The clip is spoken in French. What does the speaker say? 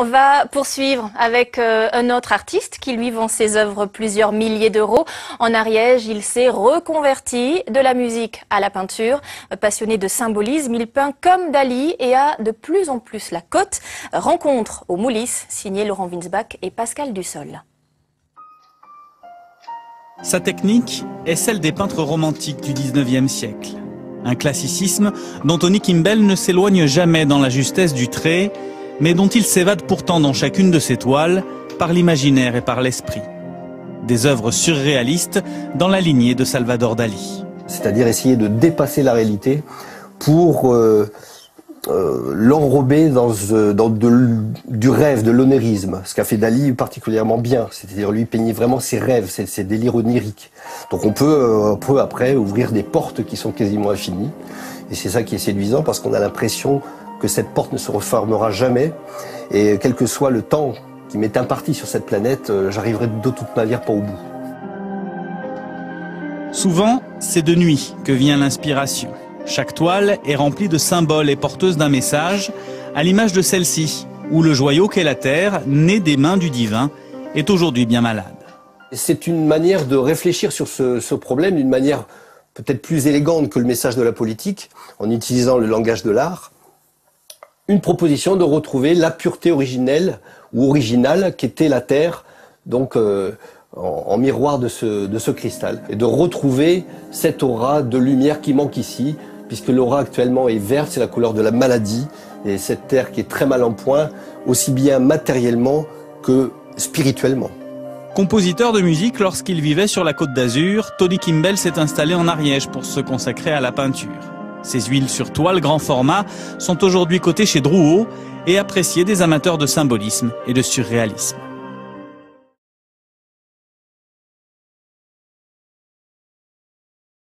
On va poursuivre avec un autre artiste qui lui vend ses œuvres plusieurs milliers d'euros. En Ariège, il s'est reconverti de la musique à la peinture. Passionné de symbolisme, il peint comme Dali et a de plus en plus la cote. Rencontre au Moulis, signé Laurent Winsbach et Pascal Dussol. Sa technique est celle des peintres romantiques du 19e siècle. Un classicisme dont Tony Kimbell ne s'éloigne jamais dans la justesse du trait, mais dont il s'évade pourtant dans chacune de ses toiles par l'imaginaire et par l'esprit. Des œuvres surréalistes dans la lignée de Salvador Dali. C'est-à-dire essayer de dépasser la réalité pour l'enrober dans du rêve, de l'onérisme. Ce qu'a fait Dali particulièrement bien, c'est-à-dire lui peignait vraiment ses rêves, ses délires oniriques. Donc on peut après ouvrir des portes qui sont quasiment infinies. Et c'est ça qui est séduisant parce qu'on a l'impression que cette porte ne se refermera jamais. Et quel que soit le temps qui m'est imparti sur cette planète, j'arriverai de toute manière pas au bout. Souvent, c'est de nuit que vient l'inspiration. Chaque toile est remplie de symboles et porteuse d'un message, à l'image de celle-ci, où le joyau qu'est la terre, né des mains du divin, est aujourd'hui bien malade. C'est une manière de réfléchir sur ce problème d'une manière peut-être plus élégante que le message de la politique, en utilisant le langage de l'art. Une proposition de retrouver la pureté originelle ou originale qu'était la terre, donc en miroir de ce cristal, et de retrouver cette aura de lumière qui manque ici, puisque l'aura actuellement est verte, c'est la couleur de la maladie, et cette terre qui est très mal en point, aussi bien matériellement que spirituellement. Compositeur de musique lorsqu'il vivait sur la Côte d'Azur, Tony Kimbell s'est installé en Ariège pour se consacrer à la peinture. Ses huiles sur toile grand format sont aujourd'hui cotées chez Drouot et appréciées des amateurs de symbolisme et de surréalisme.